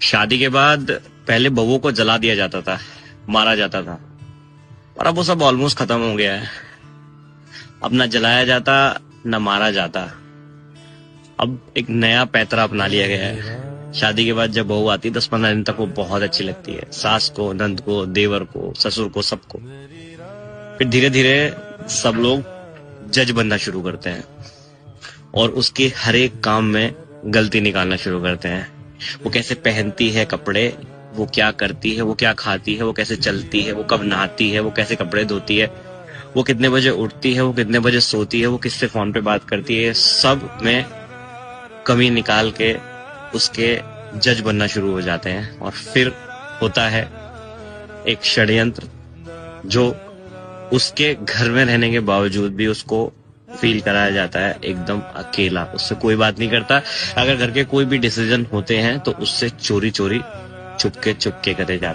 शादी के बाद पहले बहू को जला दिया जाता था, मारा जाता था, और अब वो सब ऑलमोस्ट खत्म हो गया है। अब ना जलाया जाता ना मारा जाता, अब एक नया पैतरा अपना लिया गया है। शादी के बाद जब बहू आती है 10-15 दिन तक वो बहुत अच्छी लगती है, सास को, नंद को, देवर को, ससुर को, सबको। फिर धीरे धीरे सब लोग जज बनना शुरू करते हैं और उसके हर एक काम में गलती निकालना शुरू करते हैं। वो कैसे पहनती है कपड़े, वो क्या करती है, वो क्या खाती है, वो कैसे चलती है, वो कब नहाती है, वो कैसे कपड़े धोती है, वो कितने बजे उठती है, वो कितने बजे सोती है, वो किससे फोन पे बात करती है, सब में कमी निकाल के उसके जज बनना शुरू हो जाते हैं। और फिर होता है एक षड्यंत्र जो उसके घर में रहने के बावजूद भी उसको फील कराया जाता है एकदम अकेला, उससे कोई बात नहीं करता। अगर घर के कोई भी डिसीजन होते हैं तो उससे चोरी चोरी चुपके करे जाते हैं।